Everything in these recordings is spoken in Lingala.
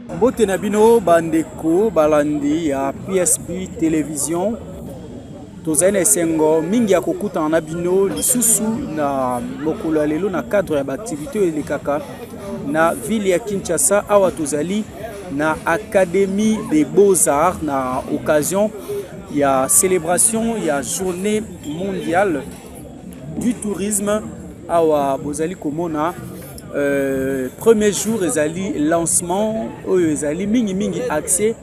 Mbote na bino bandeko balandi ya PSB télévision tozali na esengo mingi ya kokutana na bino lisusu na mokolo ya lelo na cadre ya baaktivité oyo elekaka na ville ya Kinshasa. Awa tozali na Académie des Beaux-Arts na occasion ya célébration ya journée mondiale du tourisme. Awa bozali komona premier jour ezali lancement oyo ezali mingi accès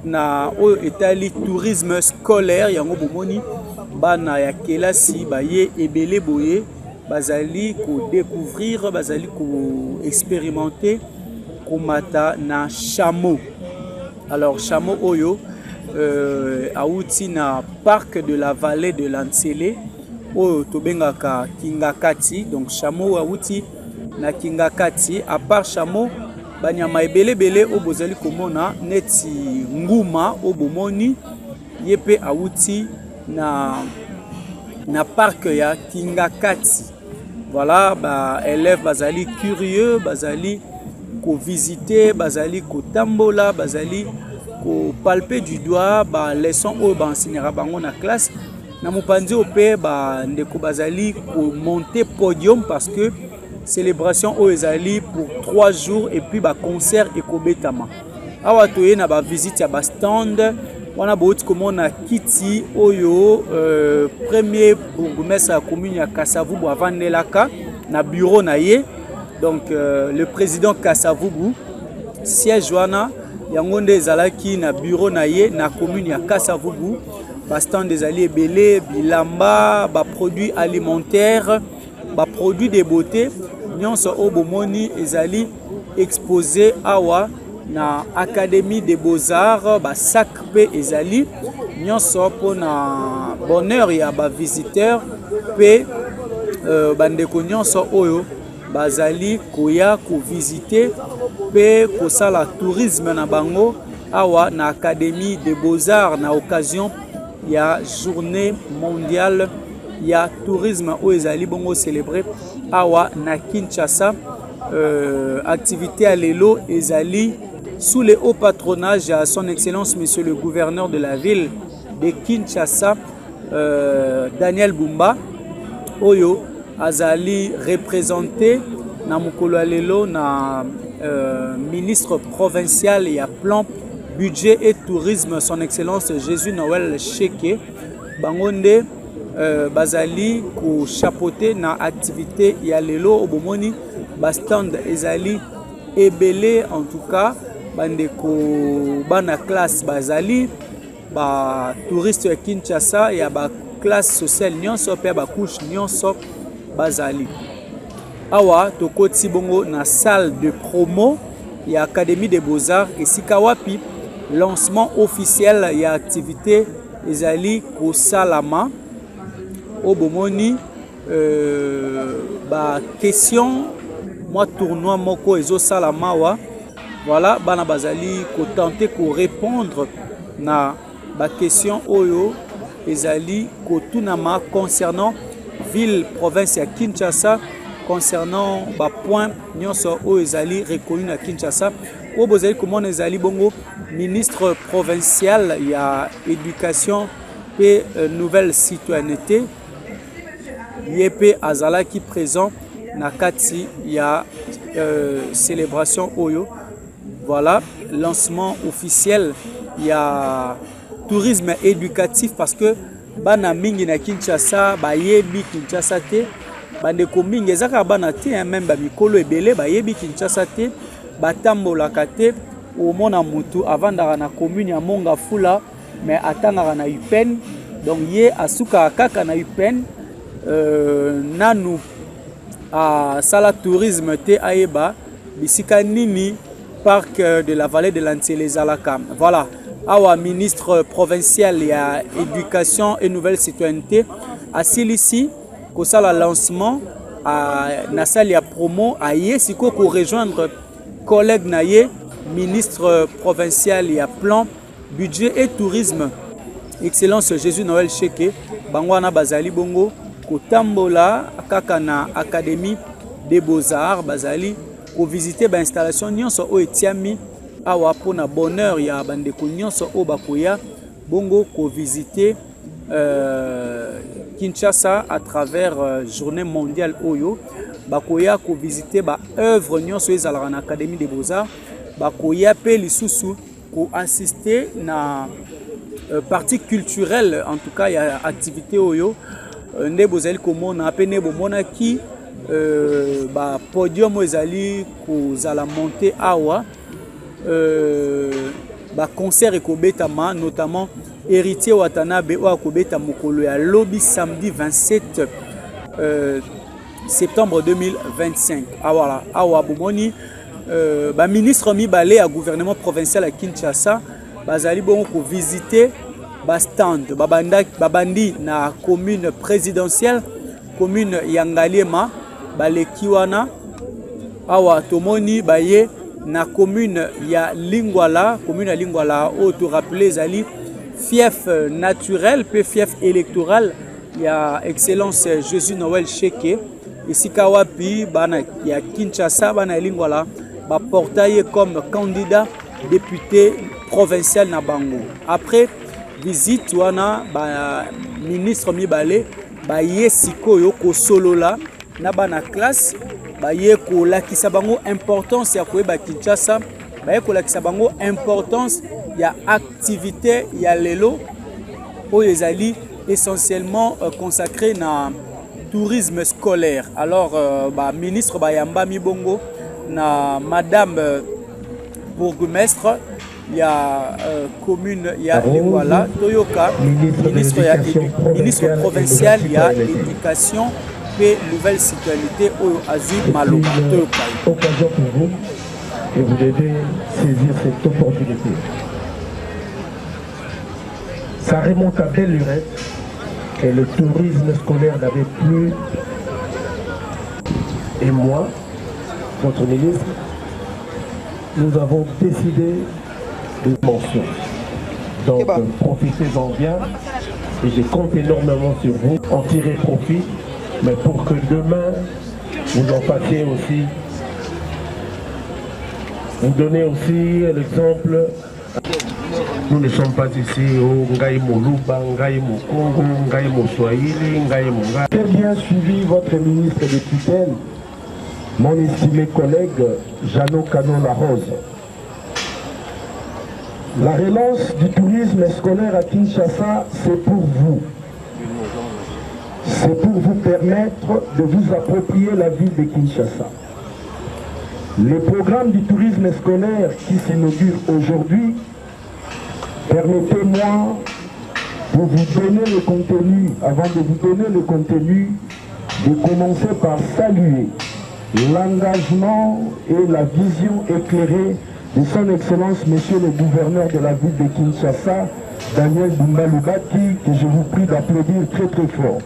na oyo etali tourisme scolaire yango bomoni bana ya kelasi baye ebele boye bazali ko découvrir bazali ko expérimenter komata na chameau. Alors chameau oyo auti na parc de la vallée de l'Ansele oyo tobengaka Kingakati. Donc chameau auti na Kingakati. À part chameau banyama ebele o bozali komona neti nguma o bomoni yepe auti na parc ya Kingakati. Voilà, ba élèves bazali curieux, bazali ko visiter, bazali ko tambola, bazali ko palper du doigt ba leçon o ba enseignera bango na classe. Na mopanzi ope ba ndeko bazali ko monter podium parce que célébration au ezali pour 3 jours et puis ba concert ekobetama. Awa toye na ba visite ya ba stand wana bauti komona kiti oyo premier bourgmestre ya commune ya Kasavubu avandelaka na bureau na ye. Donc le président Kasavubu siège wana yango nde ezalaki na bureau na ye na commune ya Kasavubu. Ba stand ezali ebele bilamba ba produits alimentaires ba produits de beauté nyonso o bomoni ezali exposé awa na Académie des Beaux-Arts. Ba sac pe ezali nyonso po na bonheur ya ba visiteur pe bandeko nyonso oyo bazali koya ko visiter pe ko sala tourisme na bango awa na Académie des Beaux-Arts na occasion ya journée mondiale ya tourisme oyo ezali bongo célébrer awa na Kinshasa. Activité à lelo ezali sous le haut patronage de son excellence monsieur le gouverneur de la ville de Kinshasa, Daniel Bumba oyo azali représenté na mokolo ya lelo na ministre provincial ya plan budget et tourisme son excellence Jésus Noël Cheke bangonde bazali ko chapeauter na activité ya lelo obomoni ba stand ezali ebele. En tout cas bandeko bana classe bazali ba touriste ya Kinshasa ya ba classe sociale nyonso pe ba couche nyonso bazali awa tokoti bongo na salle de promo ya Académie des Beaux-Arts esika wapi lancement officiel ya activité ezali ko salama au bomoni ba question moi tournoi moko ezo salama wa. Voilà bana bazali ko tenter ko répondre na ba question oyo ezali ko tunama concernant ville province ya Kinshasa, concernant ba point nyonso oyo ezali reconnu na Kinshasa. O bozali komona ezali bongo ministre provincial ya éducation et nouvelle citoyenneté yepe azalaki présent na kati ya célébration oyo. Voilà lancement officiel ya tourisme éducatif parce que bana mingi na Kinshasa bayebi Kinshasa te bandeko mingi ezaka bana te même ba mikolo ebele bayebi Kinshasa te batambolaka te omona mutu avandaka na commune ya Mongafula mais atangaka na UPEN. Donc ye asuka kaka na UPEN nanu a sala tourisme te ayeba bisika nini parc de la vallée de l'Ansele ezalaka. Voilà awa ministre provincial ya éducation et nouvelle citoyenneté asilisi kosala lancement na salle ya promo aye siko ko rejoindre collègue na ye ministre provincial ya plan budget et tourisme excellence Jésus Noël Cheke bango wana bazali bongo kotambola kaka na Académie des Beaux-Arts bazali ko visiter ba installation nyonso o etiami awa pona bonheur ya bandeko nyonso o bakoya bongo ko visiter Kinshasa à travers journée mondiale oyo bakoya ko visiter ba œuvre nyonso ezalaka na Académie des Beaux-Arts bakoya pe lisusu ko assister na partie culturelle en tout cas ya activité oyo nde bozali komona pe ne bomona ki ba podium ezali kozala monter awa ba concert ekobetama notamment Héritier Watanabe oyo akobeta mokolo ya lobi samedi 27 septembre 2025 awala awa bomoni ba ministre mibale ya gouvernement provincial à Kinshasa bazali bongo ko visiter ba stand babandi na commune présidentielle commune ya Ngaliema balekiwana awa tomoni baye na commune ya Lingwala oyo to rappeler zali fief naturel pe fief électoral ya excellence Jésus Noël Cheke ici kawapi bana ya Kinshasa bana Lingwala ba portail comme candidat député provincial na bango. Après visite wana ba ministre mibale ba ye sikoyo ko solola na bana classe ba ye ko lakisa bango importance ya koyeba Kinshasa ba ye ko lakisa bango importance ya activité ya lelo oyo ezali essentiellement consacré na tourisme scolaire. Alors ba ministre bayamba mibongo na madame bourgmestre ya commune ya Lingwala toyoka ministre provincial ya éducation et nouvelle citoyenneté oyo azui maloba toyoka. Occasion pour vous et vous devez saisir cette opportunité. Ça remonte à belle lurette et le tourisme scolaire n'avait plus. Et moi, votre ministre, nous avons décidé de mention. Donc profitez-en bien et je compte énormément sur vous, en tirer profit, mais pour que demain vous en fassiez aussi, vous donnez aussi l'exemple. Nous ne sommes pas ici au Ngaïmo Luba, Ngaïmo Congo, Ngaïmo Swahili, Ngaïmo Nga. J'ai bien suivi votre ministre de tutelle, mon estimé collègue Jeannot Canon Larose. La relance du tourisme scolaire à Kinshasa, c'est pour vous. C'est pour vous permettre de vous approprier la ville de Kinshasa. Le programme du tourisme scolaire qui s'inaugure aujourd'hui, permettez-moi de vous donner le contenu, avant de vous donner le contenu, de commencer par saluer l'engagement et la vision éclairée de son Excellence, Monsieur le gouverneur de la ville de Kinshasa, Daniel Bumba-Lubaki, que je vous prie d'applaudir très très fort.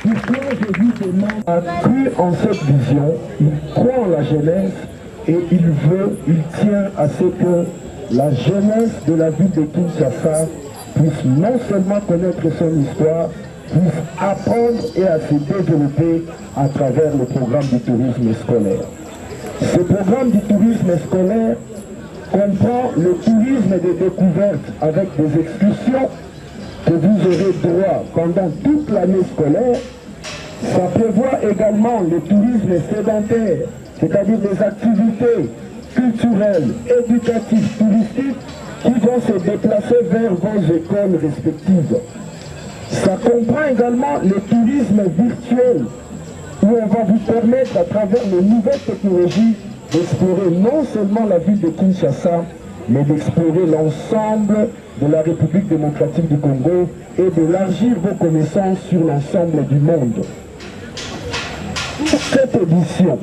Pourquoi je vous demande, a cru en cette vision, il croit en la jeunesse et il tient à ce que la jeunesse de la ville de Kinshasa puisse non seulement connaître son histoire, puisse apprendre et à se développer à travers le programme du tourisme scolaire. Ce programme du tourisme scolaire comprend le tourisme de découverte avec des excursions que vous aurez droit pendant toute l'année scolaire. Ça prévoit également le tourisme sédentaire, c'est-à-dire des activités culturelles, éducatives, touristiques qui vont se déplacer vers vos écoles respectives. Ça comprend également le tourisme virtuel, où on va vous permettre à travers les nouvelles technologies d'explorer non seulement la ville de Kinshasa, mais d'explorer l'ensemble de la République démocratique du Congo et d'élargir vos connaissances sur l'ensemble du monde. Pour cette édition,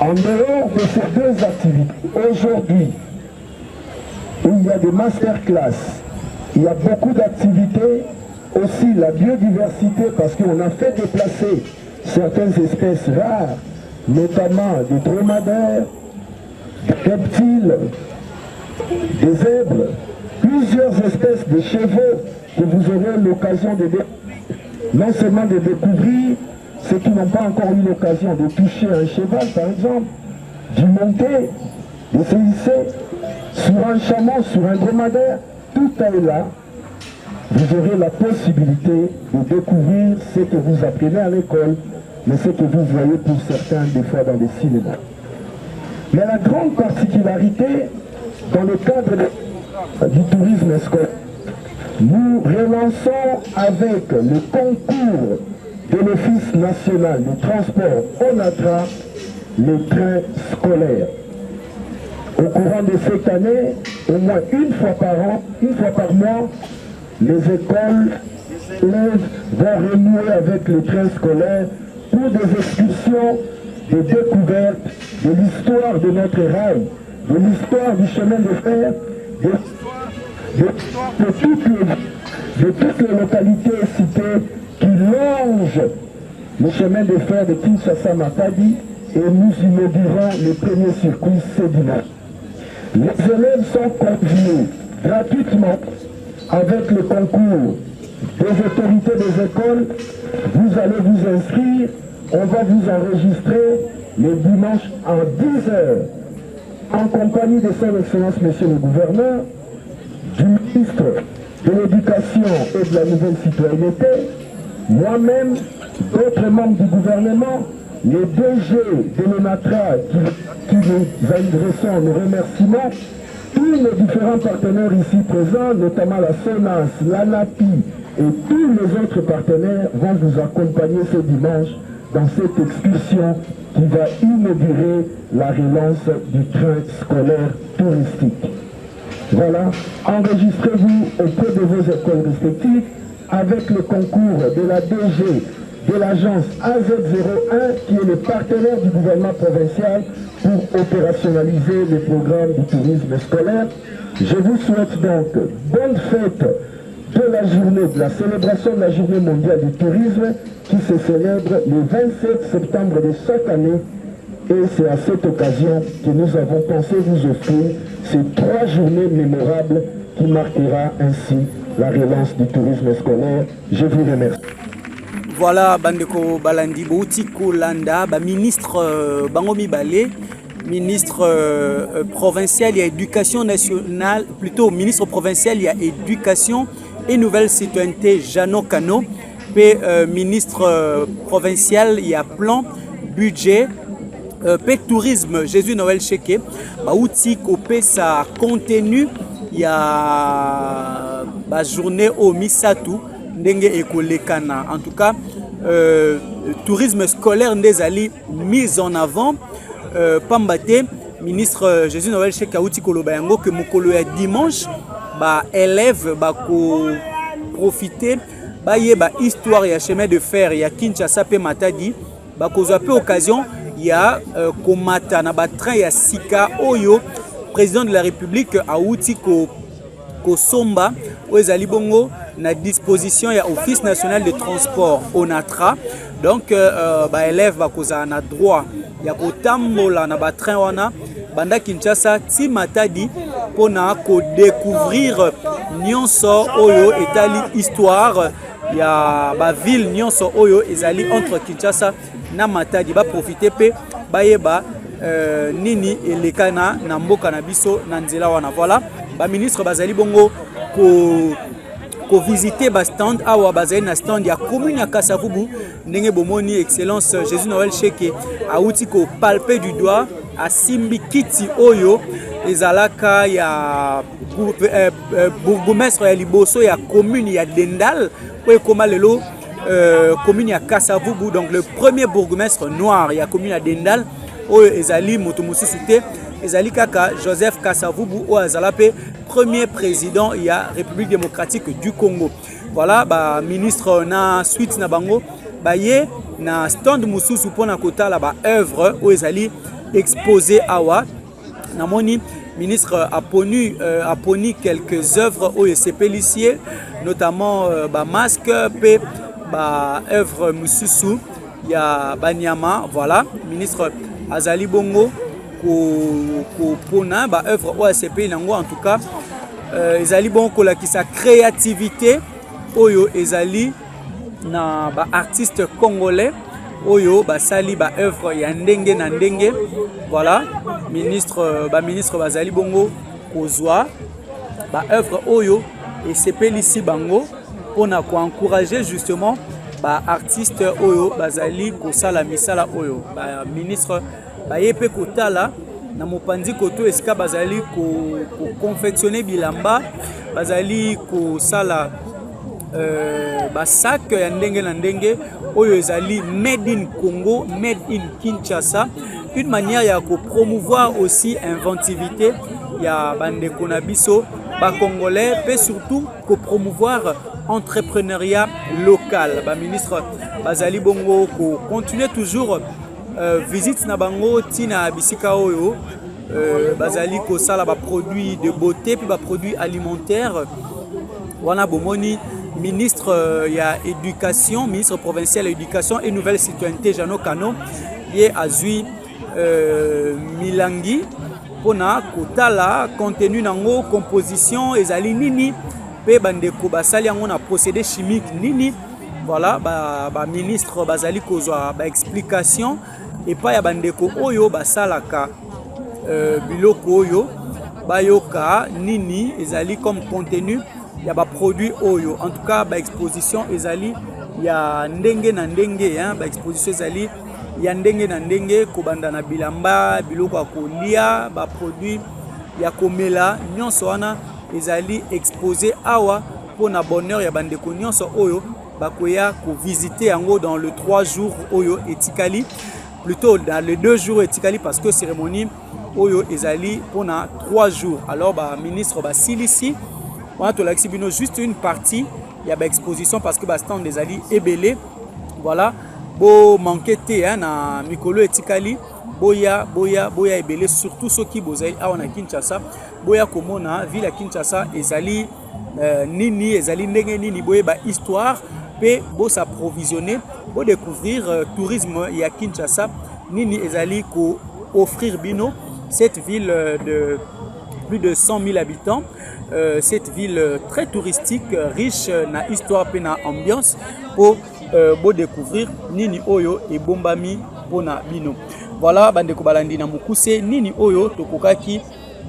en dehors de ces deux activités, aujourd'hui, il y a des masterclass, il y a beaucoup d'activités, aussi la biodiversité, parce qu'on a fait déplacer certaines espèces rares, notamment des dromadaires, des reptiles, des zèbres, plusieurs espèces de chevaux que vous aurez l'occasion de non seulement de découvrir, ceux qui n'ont pas encore eu l'occasion de toucher un cheval par exemple, du monté, des CIC, sur un chameau, sur un dromadaire, tout est là. Vous aurez la possibilité de découvrir ce que vous apprenez à l'école, mais ce que vous voyez pour certains des fois dans les cinémas. Mais la grande particularité dans le cadre du tourisme scolaire, nous relançons avec le concours de l'Office national du transport ONATRA les trains scolaires. Au courant de cette année, au moins une fois par an, une fois par mois, les écoles, les élèves vont renouer avec les trains scolaires pour des excursions, des découvertes de l'histoire de notre rail, de l'histoire du chemin de fer, de toutes les localités citées qui longent le chemin de fer de Kinshasa-Matadi, et nous inaugurons le premier circuit ce dimanche. Les élèves sont conviés gratuitement avec le concours des autorités des écoles. Vous allez vous inscrire, on va vous enregistrer le dimanche à 10h en compagnie de son Excellence Monsieur le Gouverneur, du ministre de l'Éducation et de la Nouvelle Citoyenneté, moi-même, d'autres membres du gouvernement, les DG de l'ONATRA qui nous adressons nos remerciements, tous les différents partenaires ici présents, notamment la SONAS, l'ANAPI et tous les autres partenaires vont vous accompagner ce dimanche dans cette excursion qui va inaugurer la relance du train scolaire touristique. Voilà, enregistrez-vous auprès de vos écoles respectives avec le concours de la DG de l'agence AZ01 qui est le partenaire du gouvernement provincial pour opérationnaliser le programme du tourisme scolaire. Je vous souhaite donc bonne fête de la journée, de la célébration de la journée mondiale du tourisme qui se célèbre le 27 septembre de chaque année. Et c'est à cette occasion que nous avons pensé vous offrir ces 3 journées mémorables qui marquera ainsi la relance du tourisme scolaire. Je vous remercie. Voilà, Bandeko Balandi Bouti Kolanda, ministre Bangomi Balé, ministre provincial, il y a éducation nationale, plutôt ministre provincial, il y a éducation et nouvelle citoyenneté, Jeannot Kano, puis ministre provincial, il y a plan, budget, puis tourisme, Jésus Noël Cheke, Bouti Kopé, ça contenu, il y a journée au Misatou. En tout cas, tourisme scolaire Ndezali mis en avant. Pambate, ministre Jésus Noël Cheka Outi Kolobayango, que Mokolo est dimanche, élève profiter, histoire, il y a chemin de fer, il y a Kinshasa pe Matadi, koza peu occasion, il y a Komata, na train, il y a Sika Oyo, président de la République à Outi Kosomba, Oezali Bongo, na disposition il y a Office national de transport ONATRA. Donc élève bakoza na droit ya kotambola na train wana banda Kinshasa ti Matadi pona ko découvrir nyonso oyo etali histoire ya ville nyonso oyo ezali entre Kinshasa na Matadi ba profiter pe bayeba nini elekana na mboka na biso na nzela wana. Voilà, ministre bazali bongo ko visiter stand awa bazali na stand ya commune ya Kasavubu ndenge bomoni excellence Jésus Noël Cheke auti ko palper du doigt a simbi kiti oyo ezalaka ya bourgmestre ya liboso ya commune ya Dendal oyo koma lelo commune ya Kasavubu, donc le premier bourgmestre noir ya commune ya Dendal oyo ezali moto mosusu te ezali kaka Joseph Kasavubu oyo azalape premier président il y a République démocratique du Congo. Voilà, ministre na suite na bango ye na stand mususu pona kota la œuvre où ezali exposé awa namoni ministre a poni quelques œuvres où c'est pelicier notamment masque pe œuvre mususu ya banyama. Voilà, ministre azali bongo ko pona œuvre OACP nango. En tout cas ezali bon kolaki sa créativité oyo ezali na artiste congolais oyo basali ba œuvre ya ndenge na ndenge. Voilà, ministre bazali bongo kozwa ba œuvre oyo et sepelisi bango pona ko encourager justement ba artiste oyo bazali kosala misala oyo. Ba ministre ba yepe kotala na mopanzi koto esika bazali ko confectionner bilamba, bazali kosala basak ya ndenge na ndenge oyo ezali made in Congo, made in Kinshasa, une manière ya ko promouvoir aussi inventivité ya bandeko na biso ba congolais, pe surtout ko promouvoir entrepreneuriat local. Ba ministre bazali bongo ko continuer toujours visite na bango tina bisika oyo bazali ko sala ba produits de beauté puis ba produits alimentaires. Wana bomoni ministre ya éducation, ministre provincial éducation et nouvelle citoyenneté Jano Kano ye azui milangi pona kotala contenu nango, composition ezali nini pe bandeko basali yango na procédé chimique nini. Voilà, ba ministre bazali kozwa ba explication et pas ya bandeko oyo basalaka biloko oyo bayoka nini ezali comme contenu ya ba produit oyo. En tout cas ba exposition ezali ya ndenge na ndenge, hein, ba exposition ezali ya ndenge na ndenge kobanda na bilamba, biloko ya kolia, ba produit ya komela nyonso wana ezali exposé awa pona bonheur ya bandeko nyonso oyo bakoya ko visiter yango dans le 3 jours oyo etikali, plutôt dans les 2 jours etikali parce que cérémonie oyo ezali pona 3 jours. Alors ba ministre basilisi on a tolakisibino juste une partie ya ba exposition parce que ba stand ezali ebele. Voilà, bo manquete hein, na mikolo etikali boya ebele, surtout ceux qui bozali awa na Kinshasa boya komona ville ya Kinshasa ezali nini ezali ndenge nini boye ba histoire pe bo s'approvisionner bo découvrir tourisme ya Kinshasa nini ezali ko offrir bino cette ville de plus de 100 000 habitants, cette ville très touristique, riche na histoire pe na ambiance pour bo découvrir nini oyo et bombami pona bino. Voilà, bandeko balandi na mukuse nini oyo tokokaki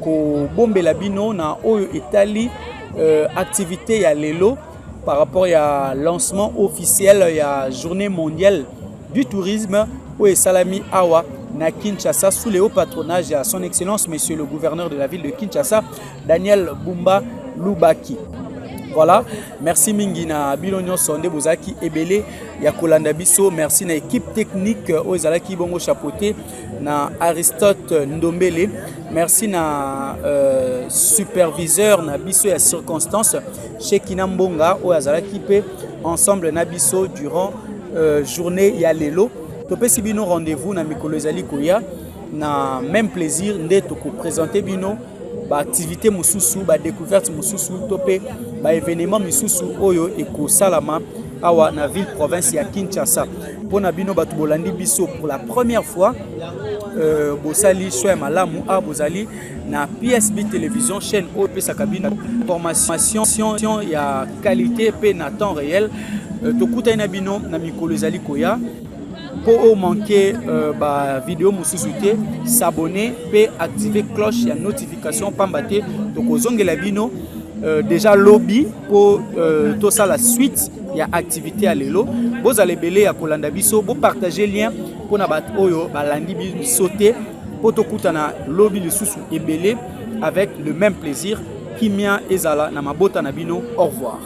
ko bombela bino na oyo etali activité ya lelo par rapport à lancement officiel ya journée mondiale du tourisme au Salami Awa na Kinshasa sous le haut patronage de son excellence monsieur le gouverneur de la ville de Kinshasa Daniel Bumba Lubaki. Voilà, merci mingi na bilonyo sonde bozaki ebele ya kolanda biso, merci na équipe technique o ezalaki bongo chapeauté na Aristote Ndombele, merci na superviseur na biso ya circonstance chez Kinambonga o ezalaki pe ensemble na biso durant journée ya lelo. Topesi bino rendez-vous na mikolo ezali koya na même plaisir nde toko présenter bino ba activité mususu ba découverte mususu topé ba événement mususu oyo eko salama awa na ville province ya Kinshasa. Pona bino batu bolandi biso pour la première fois bosali choix malamu a bozali na PSB télévision chaîne OP Sakabina formation ya qualité pe na temps réel tokuta na bino na mikolo ezali koya. Pour manquer ba vidéo mususuté, s'abonner et activer cloche ya notification pambate donc ozongela bino déjà lobby pour tout ça la suite il y a activité à lelo vous allez belé à kolanda biso vous partager lien pour na bat oyo balandi bisoté pour tokutana lobby le susu et belé avec le même plaisir kimia ezala na mabota na bino. Au revoir.